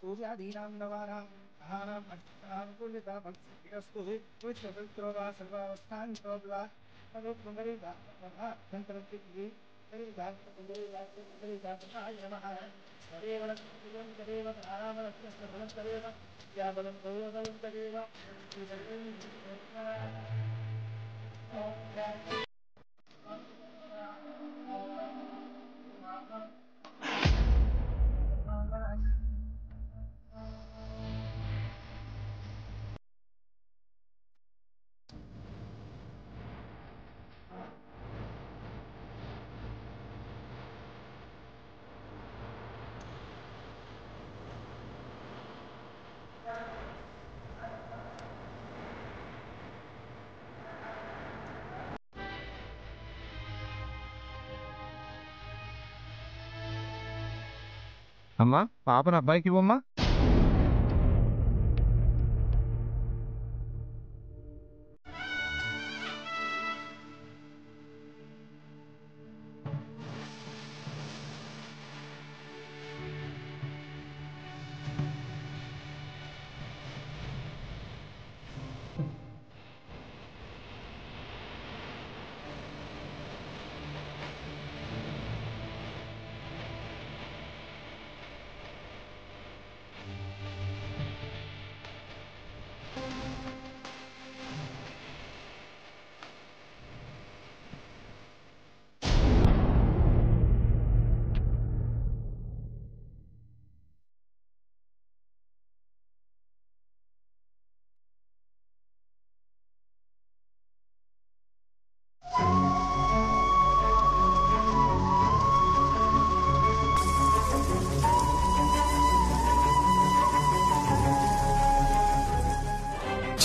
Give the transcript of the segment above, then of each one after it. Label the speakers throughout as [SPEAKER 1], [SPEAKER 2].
[SPEAKER 1] सूर्यादीनां नवानां ग्रहाणाम् अनुकूलिता भक्तिरस्तु विश्वपवित्रो वा सर्वावस्थान्तो वा तदुपमरिदान्तरति परिदान्तपरिदाय नमः तदेव तदेव प्राणामलक्ष्यस्तदेव यावदं तदेव
[SPEAKER 2] అమ్మా పాపను అబ్బాయికి ఇవ్వమ్మా.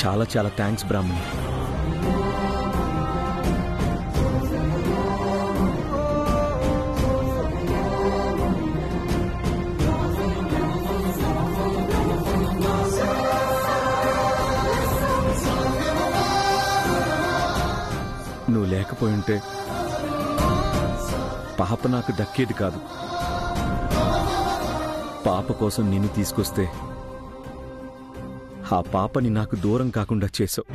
[SPEAKER 3] చాలా చాలా థ్యాంక్స్ బ్రాహ్మణి. నువ్వు లేకపోయింటే పాప నాకు దక్కేది కాదు. పాప కోసం నిన్ను తీసుకొస్తే ఆ పాపని నాకు దూరం కాకుండా చేసావు.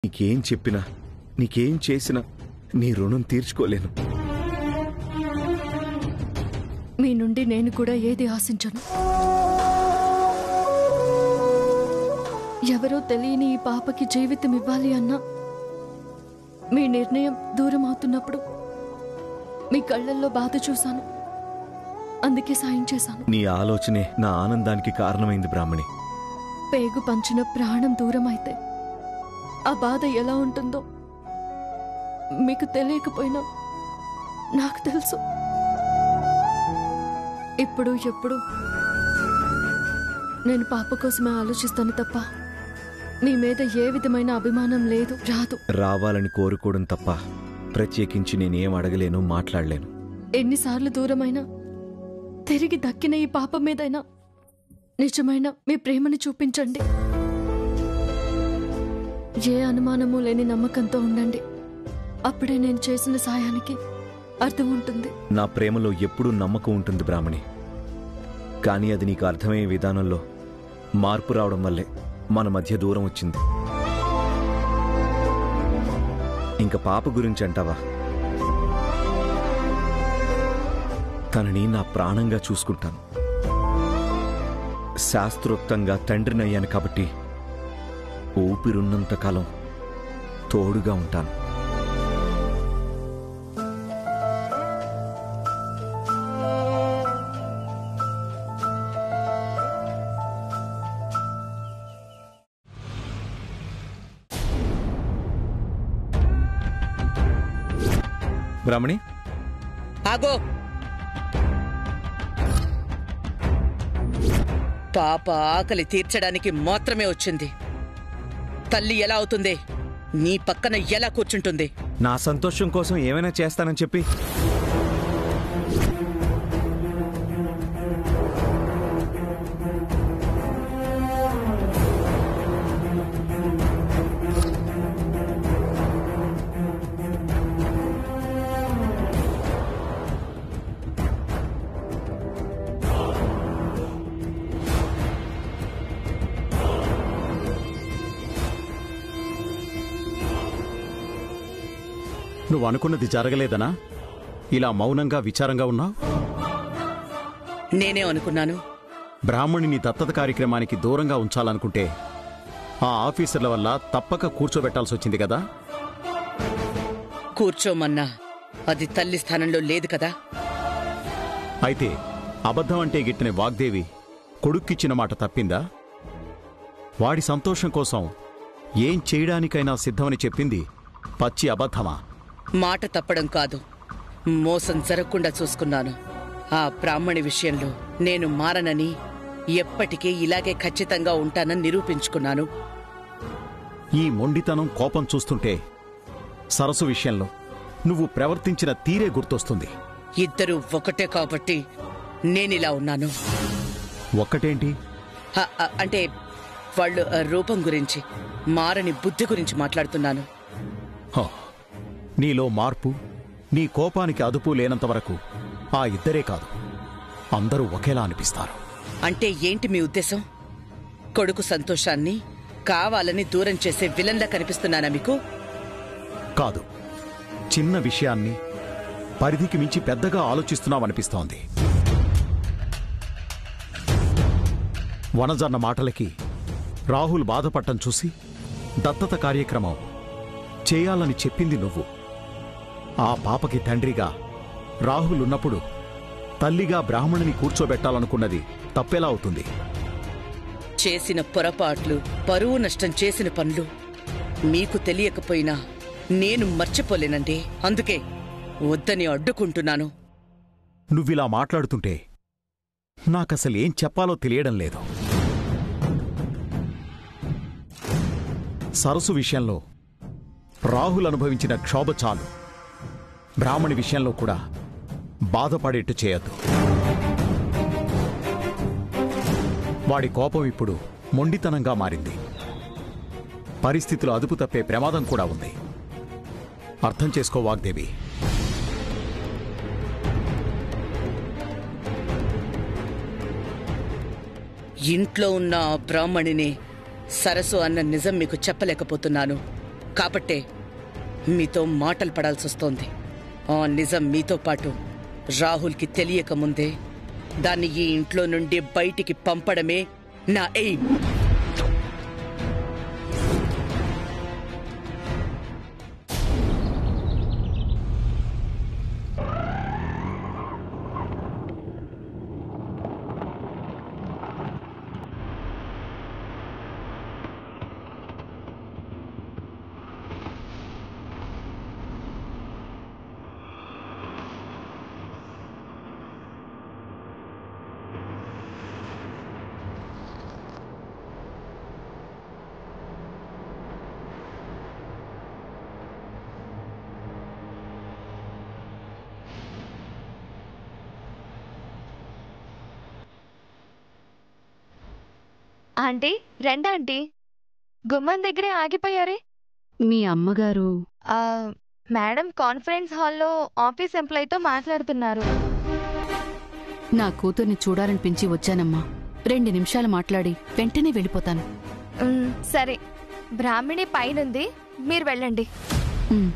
[SPEAKER 3] నీకేం చెప్పినా నీకేం చేసినా నీ రుణం తీర్చుకోలేను.
[SPEAKER 4] మీ నుండి నేను కూడా ఏది ఆశించను. ఎవరో తెలియని ఈ పాపకి జీవితం ఇవ్వాలి అన్నా మీ నిర్ణయం దూరం అవుతున్నప్పుడు మీ కళ్ళల్లో బాధ చూశాను. అందుకే సాయం చేశాను.
[SPEAKER 3] నీ ఆలోచనే నా ఆనందానికి కారణమైంది బ్రాహ్మణి.
[SPEAKER 4] పేగు పంచిన ప్రాణం దూరం అయితే ఆ బాధ ఎలా ఉంటుందో మీకు తెలియకపోయినా నాకు తెలుసు. ఇప్పుడు ఎప్పుడు నేను పాప కోసమే ఆలోచిస్తాను తప్ప మీ మీద ఏ విధమైన అభిమానం లేదు, రాదు.
[SPEAKER 3] రావాలని కోరుకోవడం తప్ప ప్రత్యేకించి నేనేం అడగలేను, మాట్లాడలేను.
[SPEAKER 4] ఎన్నిసార్లు దూరమైనా తిరిగి దక్కిన ఈ పాప మీదైనా నిజమైన మీ ప్రేమని చూపించండి. ఏ అనుమానము లేని నమ్మకంతో ఉండండి. అప్పుడే నేను చేసిన సాయానికి అర్థం ఉంటుంది.
[SPEAKER 3] నా ప్రేమలో ఎప్పుడూ నమ్మకం ఉంటుంది బ్రాహ్మణి. కానీ అది నీకు అర్థమయ్యే విధానంలో మార్పు రావడం వల్లే మన మధ్య దూరం వచ్చింది. ఇంక పాప గురించి అంటావా? తనని నా ప్రాణంగా చూసుకుంటాను. శాస్త్రోక్తంగా తండ్రినయ్యాను కాబట్టి ఊపిరున్నంతకాలం తోడుగా ఉంటాను. బ్రాహ్మణి,
[SPEAKER 5] ఆగో. పాప ఆకలి తీర్చడానికి మాత్రమే వచ్చింది. తల్లి ఎలా అవుతుంది? నీ పక్కన ఎలా కూర్చుంటుంది?
[SPEAKER 3] నా సంతోషం కోసం ఏమైనా చేస్తానని చెప్పి నువ్వు అనుకున్నది జరగలేదనా ఇలా మౌనంగా విచారంగా ఉన్నావు?
[SPEAKER 5] నేనే అనుకున్నాను.
[SPEAKER 3] బ్రాహ్మణిని దత్తత కార్యక్రమానికి దూరంగా ఉంచాలనుకుంటే ఆ ఆఫీసర్ల వల్ల తప్పక కూర్చోబెట్టాల్సి వచ్చింది కదా?
[SPEAKER 5] కూర్చోమన్నా అది తల్లి స్థానంలో లేదు కదా.
[SPEAKER 3] అయితే అబద్ధం అంటే గిట్టిన వాగ్దేవి కొడుక్కిచ్చిన మాట తప్పిందా? వాడి సంతోషం కోసం ఏం చేయడానికైనా సిద్ధమని చెప్పింది పచ్చి అబద్ధమా?
[SPEAKER 5] మాట తప్పడం కాదు, మోసం జరగకుండా చూసుకున్నాను. ఆ బ్రాహ్మణి విషయంలో నేను మారనని, ఎప్పటికీ ఇలాగే ఖచ్చితంగా ఉంటానని నిరూపించుకున్నాను.
[SPEAKER 3] ఈ మొండితనం, కోపం చూస్తుంటే సరస్సు విషయంలో నువ్వు ప్రవర్తించిన తీరే గుర్తొస్తుంది.
[SPEAKER 5] ఇద్దరూ ఒకటే కాబట్టి నేనిలా ఉన్నాను.
[SPEAKER 3] ఒక్కటేంటి?
[SPEAKER 5] అంటే వాళ్ళు రూపం గురించి, మారని బుద్ధి గురించి మాట్లాడుతున్నాను.
[SPEAKER 3] హో, నీలో మార్పు, నీ కోపానికి అదుపు లేనంత వరకు ఆ ఇద్దరే కాదు, అందరూ ఒకేలా అనిపిస్తారు.
[SPEAKER 5] అంటే ఏంటి మీ ఉద్దేశం? కొడుకు సంతోషాన్ని కావాలని దూరం చేసే విలన్లా కనిపిస్తున్నానా మీకు?
[SPEAKER 3] కాదు, చిన్న విషయాన్ని పరిధికి మించి పెద్దగా ఆలోచిస్తున్నావనిపిస్తోంది. వనజన్న మాటలకి రాహుల్ బాధపడటం చూసి దత్తత కార్యక్రమం చేయాలని చెప్పింది నువ్వు. ఆ పాపకి తండ్రిగా రాహుల్ ఉన్నప్పుడు తల్లిగా బ్రాహ్మణిని కూర్చోబెట్టాలనుకున్నది తప్పెలా అవుతుంది?
[SPEAKER 5] చేసిన పొరపాట్లు, పరువు నష్టం చేసిన పనులు మీకు తెలియకపోయినా నేను మర్చిపోలేనండి. అందుకే వద్దని అడ్డుకుంటున్నాను.
[SPEAKER 3] నువ్విలా మాట్లాడుతుంటే నాకసలేం చెప్పాలో తెలియడం లేదు. సరస్సు విషయంలో రాహుల్ అనుభవించిన క్షోభ చాలు. బ్రాహ్మణి విషయంలో కూడా బాధపడేట్టు చేయొద్దు. వాడి కోపం ఇప్పుడు మొండితనంగా మారింది. పరిస్థితులు అదుపు తప్పే ప్రమాదం కూడా ఉంది. అర్థం చేసుకో వాగ్దేవి.
[SPEAKER 5] ఇంట్లో ఉన్న ఆ బ్రాహ్మణిని సరస్సు అన్న నిజం మీకు చెప్పలేకపోతున్నాను. కాబట్టే మీతో మాటలు పడాల్సొస్తోంది. ఆ నిజం మీతో పాటు రాహుల్కి తెలియకముందే దాన్ని ఈ ఇంట్లో నుండి బయటికి పంపడమే నా ఎయిమ్.
[SPEAKER 4] ఆంటీ, రండి ఆంటీ. గుమ్మం దగ్గరే ఆగిపోయారే.
[SPEAKER 6] మీ అమ్మగారు
[SPEAKER 4] మేడం కాన్ఫరెన్స్ హాల్లో ఆఫీస్ ఎంప్లాయీతో మాట్లాడుతున్నారు.
[SPEAKER 6] నా కూతుర్ని చూడాలనిపించి వచ్చానమ్మా. 2 నిమిషాలు మాట్లాడి వెంటనే వెళ్ళిపోతాను.
[SPEAKER 4] సరే, బ్రాహ్మణి పైనుంది, మీరు వెళ్ళండి.
[SPEAKER 6] ఉమ్.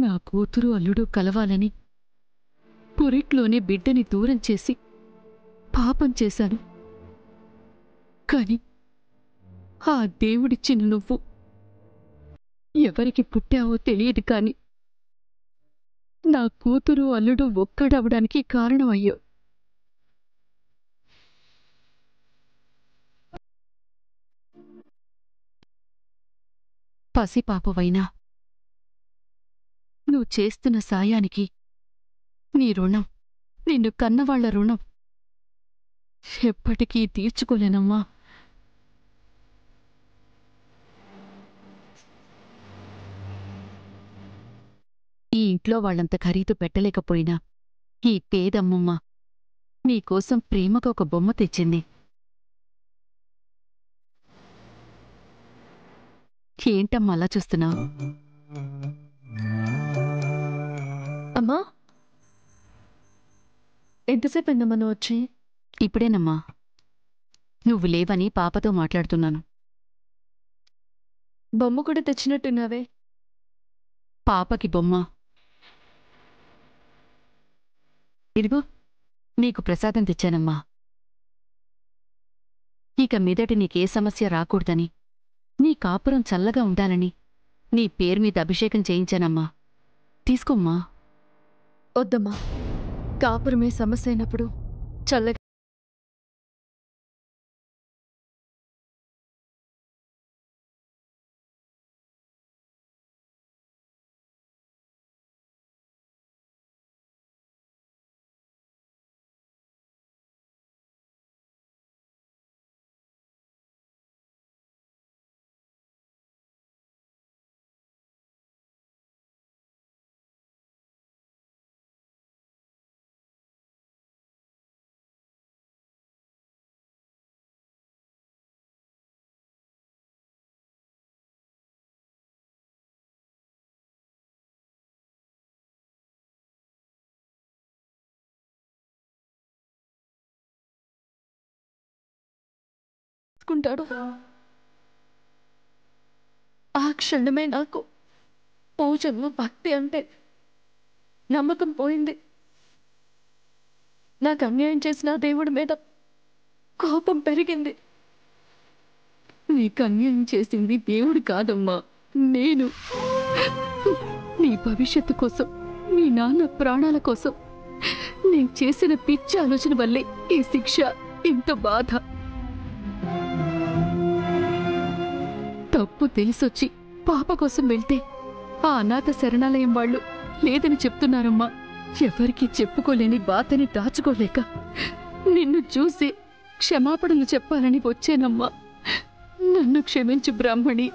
[SPEAKER 6] నా కూతురు అల్లుడు కలవాలని పురిట్లోనే బిడ్డని దూరం చేసి పాపం చేశాను. కాని ఆ దేవుడిచ్చిన నువ్వు ఎవరికి పుట్టావో తెలియదు కాని నా కూతురు అల్లుడు ఒక్కడవడానికి కారణమయ్యో. పసిపాపవైనా నువ్వు చేస్తున్న సాయానికి నీ రుణం, నిన్ను కన్నవాళ్ల రుణం ఎప్పటికీ తీర్చుకోలేనమ్మా. ఈ ఇంట్లో వాళ్ళంత ఖరీదు పెట్టలేకపోయినా ఈ పేదమ్మమ్మ నీకోసం ప్రేమగా ఒక బొమ్మ తెచ్చింది. ఏంటమ్మా అలా చూస్తున్నావు?
[SPEAKER 4] అమ్మా, ఎంతసేపు అయిందమ్మా నువ్వు వచ్చి?
[SPEAKER 6] ఇప్పుడేనమ్మా. నువ్వు లేవని పాపతో మాట్లాడుతున్నాను.
[SPEAKER 4] బొమ్మ కూడా తెచ్చినట్టున్నావే.
[SPEAKER 6] పాపకి బొమ్మ. ఇదిగో నీకు ప్రసాదం తెచ్చానమ్మా. ఇక మీదటి నీకే సమస్య రాకూడదని, నీ కాపురం చల్లగా ఉండాలని నీ పేరు మీద అభిషేకం చేయించానమ్మా. తీసుకోమ్మా.
[SPEAKER 4] వద్దమ్మా, కాపురమే సమస్య అయినప్పుడు చల్లగా కుంటాడు. ఆ క్షణమే నాకు పూజలు భక్తి అంటే నమ్మకం పోయింది. నాకు అన్యాయం చేసిన దేవుడి మీద కోపం పెరిగింది.
[SPEAKER 6] నీకు అన్యాయం చేసింది దేవుడు కాదమ్మా, నేను. నీ భవిష్యత్తు కోసం, మీ నాన్న ప్రాణాల కోసం నేను చేసిన పిచ్చి ఆలోచన వల్లే ఈ శిక్ష, ఇంత బాధ. తప్పు తెలిసొచ్చి పాప కోసం వెళ్తే ఆ అనాథ శరణాలయం వాళ్ళు లేదని చెప్తున్నారమ్మా. ఎవరికీ చెప్పుకోలేని బాధని దాచుకోలేక నిన్ను చూసి క్షమాపణలు చెప్పాలని వచ్చానమ్మా. నన్ను క్షమించు బ్రాహ్మణి.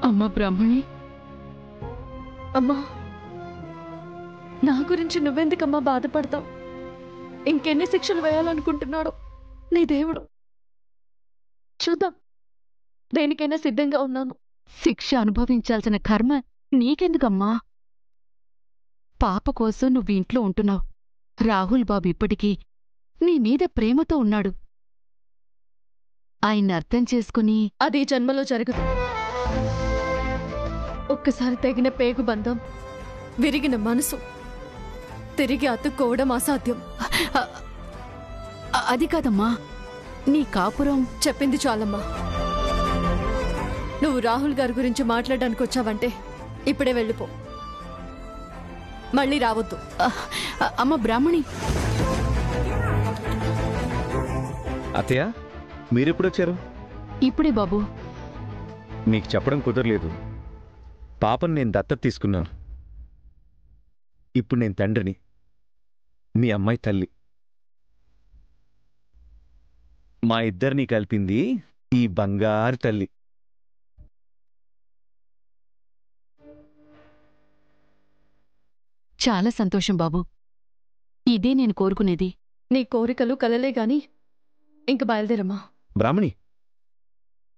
[SPEAKER 6] అమ్మ బ్రాహ్మణి.
[SPEAKER 4] అమ్మా, నా గురించి నువ్వెందుకమ్మా బాధపడతావు? ఇంకెన్ని శిక్షలు వేయాలనుకుంటున్నాడు నీ దేవుడు. చూద్దాం, దేనికైనా సిద్ధంగా ఉన్నాను.
[SPEAKER 6] శిక్ష అనుభవించాల్సిన కర్మ నీకెందుకమ్మా? పాప కోసం నువ్వు ఇంట్లో ఉంటున్నావు. రాహుల్ బాబు ఇప్పటికీ నీ మీద ప్రేమతో ఉన్నాడు. ఆయన్ని అర్థం చేసుకుని
[SPEAKER 4] అది జన్మలో జరగదు. ఒక్కసారి తెగిన పేగు బంధం, విరిగిన మనసు తిరిగి అతుక్కోవడం అసాధ్యం.
[SPEAKER 6] అది కాదమ్మా, నీ కాపురం.
[SPEAKER 4] చెప్పింది చాలమ్మా. నువ్వు రాహుల్ గారి గురించి మాట్లాడడానికి వచ్చావంటే ఇప్పుడే వెళ్ళిపో, మళ్ళీ రావద్దు.
[SPEAKER 6] అమ్మ బ్రాహ్మణి.
[SPEAKER 3] అత్తయ్య, మీరెప్పుడొచ్చారు?
[SPEAKER 6] ఇప్పుడే బాబు.
[SPEAKER 3] మీకు చెప్పడం కుదరలేదు. పాపను నేను దత్తత తీసుకున్నాను. ఇప్పుడు నేను తండ్రిని, మీ అమ్మాయి తల్లి. మా ఇద్దరిని కలిపింది ఈ బంగారు తల్లి.
[SPEAKER 6] చాలా సంతోషం బాబు. ఇదే నేను కోరుకునేది.
[SPEAKER 4] నీ కోరికలు కలలే గాని ఇంక బయలుదేరమ్మా.
[SPEAKER 3] బ్రాహ్మణి,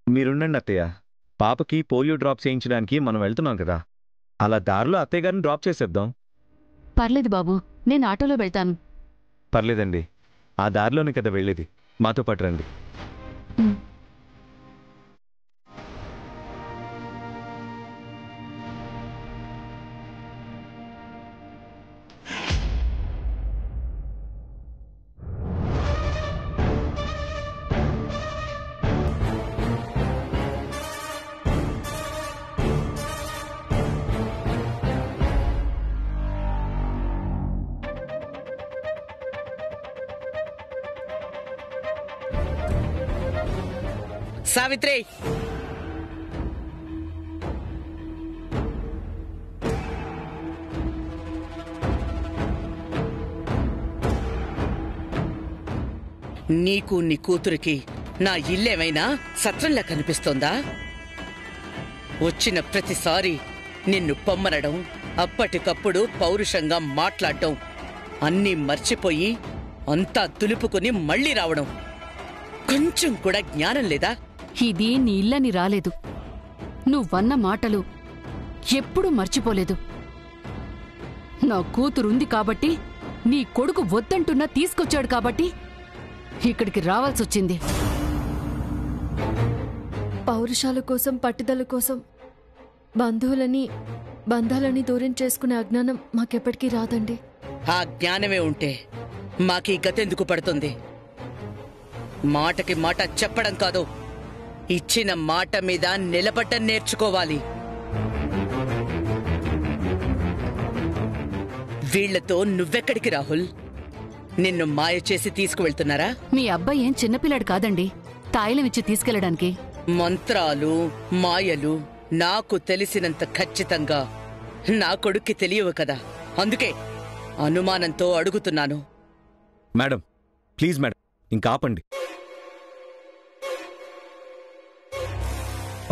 [SPEAKER 3] మీరుండండి అత్తయ్య. పాపకి పోలియో డ్రాప్ చేయించడానికి మనం వెళ్తున్నాం కదా, అలా దారిలో అత్తయ్య గారిని డ్రాప్ చేసేద్దాం.
[SPEAKER 6] పర్లేదు బాబు, నేను ఆటోలో వెళ్తాను.
[SPEAKER 3] పర్లేదండి, ఆ దారిలోనే కదా వెళ్ళేది. మాతో పాటు రండి.
[SPEAKER 5] సావిత్రి, నీకు నీ కూతురికి నా ఇల్లేమైనా సత్రంలా కనిపిస్తోందా? వచ్చిన ప్రతిసారి నిన్ను పొమ్మనడం, అప్పటికప్పుడు పౌరుషంగా మాట్లాడటం, అన్నీ మర్చిపోయి అంతా దులుపుకుని మళ్ళీ రావడం, కొంచెం కూడా జ్ఞానం లేదా?
[SPEAKER 6] ఇది నీ ఇల్లని రాలేదు. నువ్వన్న మాటలు ఎప్పుడూ మర్చిపోలేదు. నా కూతురుంది కాబట్టి, నీ కొడుకు వద్దంటున్నా తీసుకొచ్చాడు కాబట్టి ఇక్కడికి రావాల్సొచ్చింది.
[SPEAKER 4] పౌరుషాల కోసం, పట్టుదల కోసం బంధాలని దూరం చేసుకునే అజ్ఞానం మాకెప్పటికీ రాదండి.
[SPEAKER 5] ఆ జ్ఞానమే ఉంటే మాకీ గతెందుకు పడుతుంది? మాటకి మాట చెప్పడం కాదు, ఇచ్చిన మాట మీద నిలబడ్డం నేర్చుకోవాలి. వీళ్లతో నువ్వెక్కడికి రాహుల్? నిన్ను మాయ చేసి తీసుకువెళ్తున్నారా?
[SPEAKER 6] మీ అబ్బాయి ఏం చిన్నపిల్లాడు కాదండి తాయిలం ఇచ్చి తీసుకెళ్లడానికి.
[SPEAKER 5] మంత్రాలు, మాయలు నాకు తెలిసినంత ఖచ్చితంగా నా కొడుక్కి తెలియవు కదా. అందుకే అనుమానంతో అడుగుతున్నాను.
[SPEAKER 3] మేడం, ప్లీజ్ మేడం, ఇంకాపండి.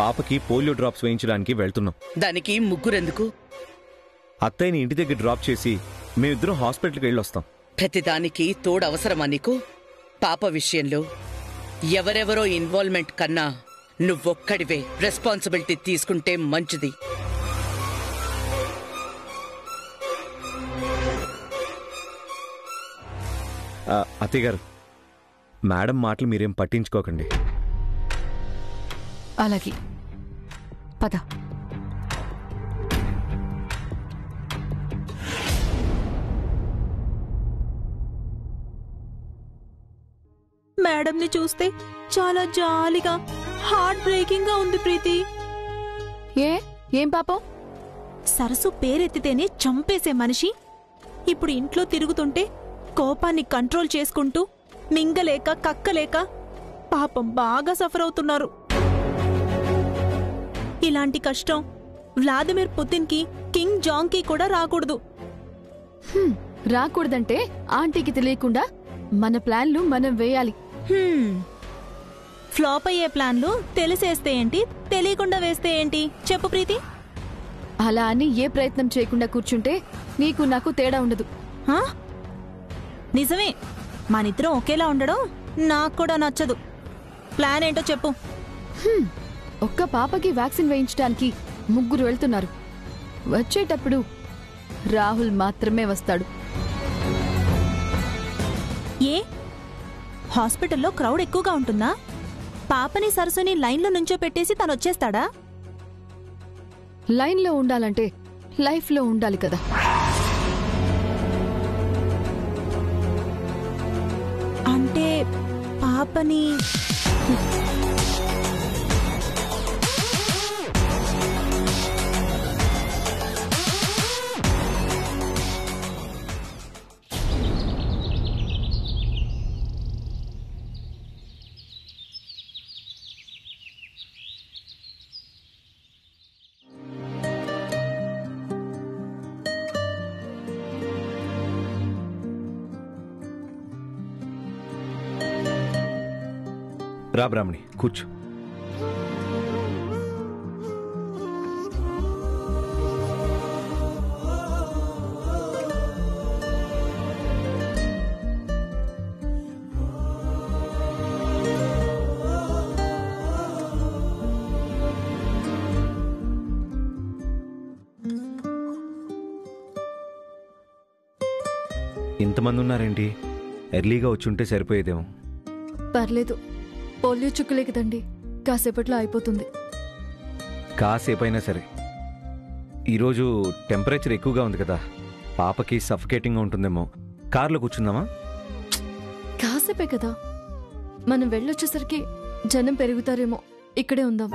[SPEAKER 3] పాపకి పోలియో డ్రాప్స్ వేయించడానికి వెళ్తున్నాం.
[SPEAKER 5] దానికి ముగ్గురెందుకు?
[SPEAKER 3] అత్తయ్యని ఇంటి దగ్గర డ్రాప్ చేసి మేమిద్దరం హాస్పిటల్కి వెళ్ళొస్తాం.
[SPEAKER 5] ప్రతిదానికి తోడవసరమా నీకు? పాప విషయంలో ఎవరెవరో ఇన్వాల్వ్మెంట్ కన్నా నువ్వొక్కడివే రెస్పాన్సిబిలిటీ తీసుకుంటే మంచిది.
[SPEAKER 3] అత్తయ్య గారు, మేడం మాటలు మీరేం పట్టించుకోకండి.
[SPEAKER 6] అలాగే పద.
[SPEAKER 7] మేడంని చూస్తే చాలా జాలిగా, హార్ట్ బ్రేకింగ్ గా ఉంది ప్రీతి.
[SPEAKER 6] ఏం పాపం?
[SPEAKER 7] సరసు పేరెత్తితేనే చంపేసే మనిషి ఇప్పుడు ఇంట్లో తిరుగుతుంటే కోపాన్ని కంట్రోల్ చేసుకుంటూ మింగలేక కక్కలేక పాపం బాగా సఫర్ అవుతున్నారు. ఇలాంటి కష్టం వ్లాదిమిర్ పుతిన్కి, కింగ్ జాంగ్కి కూడా రాకూడదు.
[SPEAKER 6] రాకూడదంటే ఆంటీకి తెలియకుండా మన ప్లాన్లు మనం వేయాలి.
[SPEAKER 7] ఫ్లాప్ అయ్యే ప్లాన్లు తెలిసేస్తే ఏంటి, తెలియకుండా వేస్తే ఏంటి చెప్పు ప్రీతి.
[SPEAKER 6] అలా అని ఏ ప్రయత్నం చేయకుండా కూర్చుంటే నీకు నాకు తేడా ఉండదు.
[SPEAKER 7] నిజమే, మనిద్దరం ఒకేలా ఉండడం నాకు కూడా నచ్చదు. ప్లాన్ ఏంటో చెప్పు.
[SPEAKER 6] ఒక్క పాపకి వ్యాక్సిన్ వేయించడానికి ముగ్గురు వెళ్తున్నారు. వచ్చేటప్పుడు రాహుల్ మాత్రమే వస్తాడు.
[SPEAKER 7] ఏ హాస్పిటల్లో క్రౌడ్ ఎక్కువగా ఉంటుందా? పాపని సరస్సుని లైన్లో నుంచో పెట్టేసి తను వచ్చేస్తాడా?
[SPEAKER 6] లైన్లో ఉండాలంటే లైఫ్లో ఉండాలి కదా.
[SPEAKER 7] అంటే పాపని
[SPEAKER 3] రా బ్రాహ్మణి, కూర్చో. ఇంతమంది ఉన్నారేంటి? ఎర్లీగా వచ్చుంటే సరిపోయేదేమో.
[SPEAKER 4] పర్లేదు, పోలియో చుక్కలే కదండి, కాసేపట్లో అయిపోతుంది.
[SPEAKER 3] కాసేపైనా సరే. ఈరోజు టెంపరేచర్ ఎక్కువగా ఉంది కదా, పాపకి సఫికేటింగ్గా ఉంటుందేమో. కార్లో కూర్చుందామా?
[SPEAKER 4] కాసేపే కదా, మనం వెళ్ళొచ్చేసరికి జనం పెరుగుతారేమో. ఇక్కడే ఉందాం.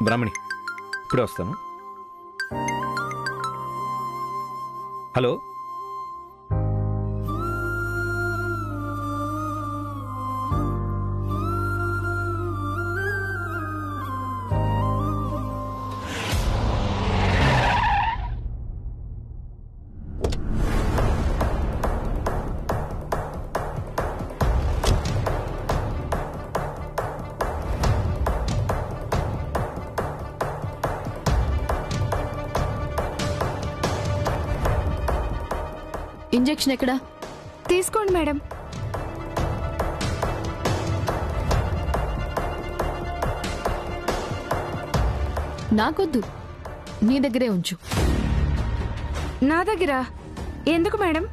[SPEAKER 3] బ్రాహ్మణి, ఇప్పుడే వస్తాను. హలో
[SPEAKER 4] ఇంజెక్షన్ ఎక్కడా?
[SPEAKER 8] తీసుకోండి మేడం.
[SPEAKER 4] నాకొద్దు, నీ దగ్గరే ఉంచు.
[SPEAKER 8] నా దగ్గర ఎందుకు మేడం?